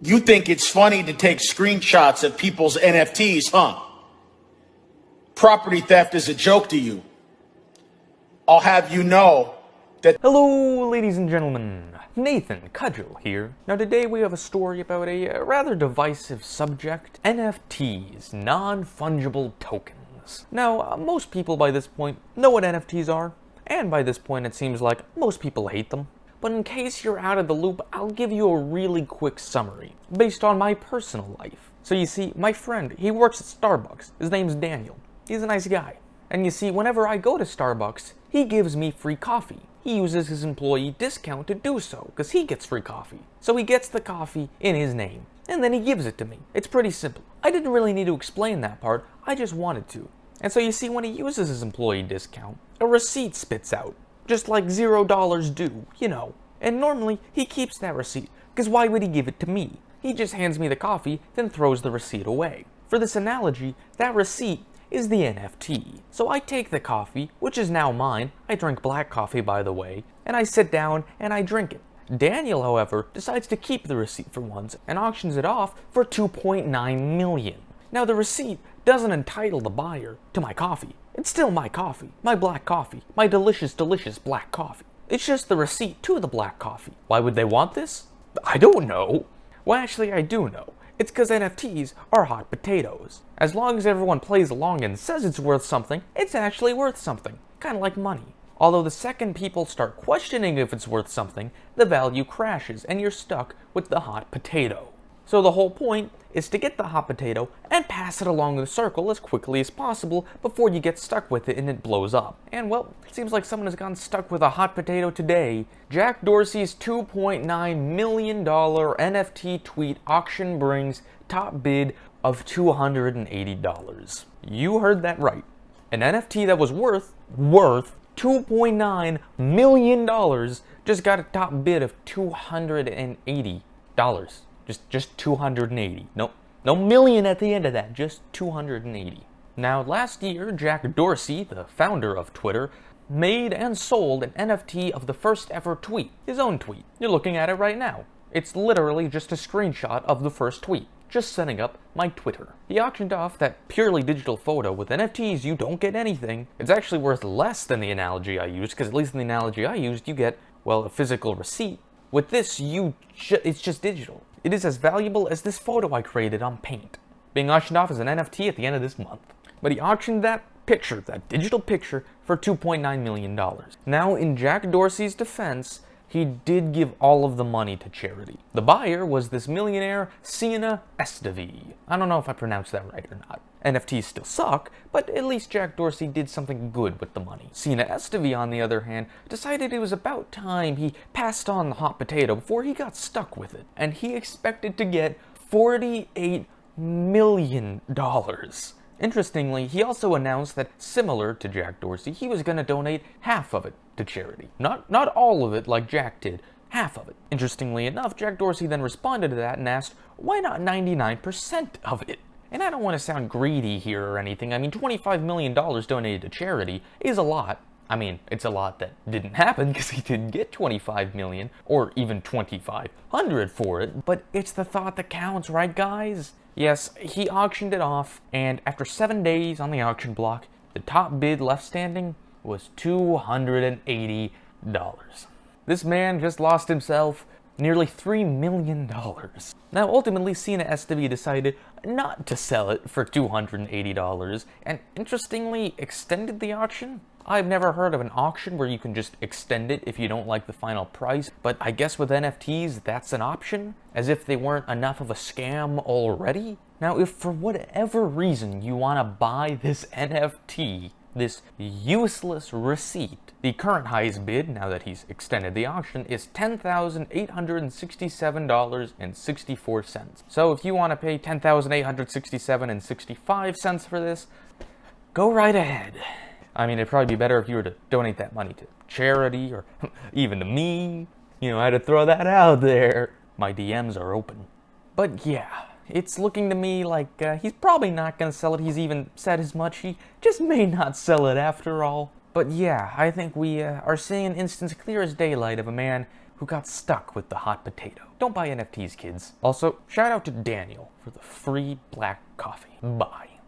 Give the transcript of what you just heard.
You think it's funny to take screenshots of people's NFTs, huh? Property theft is a joke to you. I'll have you know that... Hello, ladies and gentlemen. Nathan Cudgel here. Now today we have a story about a rather divisive subject. NFTs, non-fungible tokens. Now, most people by this point know what NFTs are, and by this point it seems like most people hate them. But in case you're out of the loop, I'll give you a really quick summary, based on my personal life. So you see, my friend, he works at Starbucks. His name's Daniel. He's a nice guy. And you see, whenever I go to Starbucks, he gives me free coffee. He uses his employee discount to do so, because he gets free coffee. So he gets the coffee in his name, and then he gives it to me. It's pretty simple. I didn't really need to explain that part, I just wanted to. And so you see, when he uses his employee discount, a receipt spits out. Just like $0 due, you know. And normally, he keeps that receipt, because why would he give it to me? He just hands me the coffee, then throws the receipt away. For this analogy, that receipt is the NFT. So I take the coffee, which is now mine, I drink black coffee by the way, and I sit down and I drink it. Daniel, however, decides to keep the receipt for once and auctions it off for $2.9 million. Now the receipt doesn't entitle the buyer to my coffee. It's still my coffee, my black coffee, my delicious, delicious black coffee. It's just the receipt to the black coffee. Why would they want this? I don't know. Well, actually, I do know. It's because NFTs are hot potatoes. As long as everyone plays along and says it's worth something, it's actually worth something. Kind of like money. Although the second people start questioning if it's worth something, the value crashes and you're stuck with the hot potato. So the whole point is to get the hot potato and pass it along the circle as quickly as possible before you get stuck with it and it blows up. And well, it seems like someone has gotten stuck with a hot potato today. Jack Dorsey's $2.9 million NFT tweet auction brings top bid of $280. You heard that right. An NFT that was worth $2.9 million just got a top bid of $280. Just 280. No million at the end of that, just 280. Now, last year, Jack Dorsey, the founder of Twitter, made and sold an NFT of the first ever tweet, his own tweet. You're looking at it right now. It's literally just a screenshot of the first tweet, just setting up my Twitter. He auctioned off that purely digital photo. With NFTs, you don't get anything. It's actually worth less than the analogy I used, because at least in the analogy I used, you get, well, a physical receipt. With this, it's just digital. It is as valuable as this photo I created on Paint, being auctioned off as an NFT at the end of this month. But he auctioned that picture, that digital picture, for $2.9 million. Now, in Jack Dorsey's defense, he did give all of the money to charity. The buyer was this millionaire, Sienna Estevie. I don't know if I pronounced that right or not. NFTs still suck, but at least Jack Dorsey did something good with the money. Sienna Estevie, on the other hand, decided it was about time he passed on the hot potato before he got stuck with it. And he expected to get $48 million. Interestingly, he also announced that, similar to Jack Dorsey, he was going to donate half of it to charity. Not all of it like Jack did, half of it. Interestingly enough, Jack Dorsey then responded to that and asked, why not 99% of it? And I don't want to sound greedy here or anything. I mean, $25 million donated to charity is a lot. I mean, it's a lot that didn't happen because he didn't get $25 million or even $2,500 for it. But it's the thought that counts, right, guys? Yes, he auctioned it off, and after 7 days on the auction block, the top bid left standing was $280. This man just lost himself nearly $3 million. Now, ultimately, Sienna Estevie decided not to sell it for $280, and interestingly, extended the auction. I've never heard of an auction where you can just extend it if you don't like the final price, but I guess with NFTs, that's an option, as if they weren't enough of a scam already. Now, if for whatever reason you want to buy this NFT, this useless receipt, the current highest bid, now that he's extended the auction, is $10,867.64. So if you want to pay $10,867.65 for this, go right ahead. I mean, it'd probably be better if you were to donate that money to charity or even to me. You know, I had to throw that out there. My DMs are open. But yeah, it's looking to me like he's probably not going to sell it. He's even said as much. He just may not sell it after all. But yeah, I think we are seeing an instance clear as daylight of a man who got stuck with the hot potato. Don't buy NFTs, kids. Also, shout out to Daniel for the free black coffee. Bye.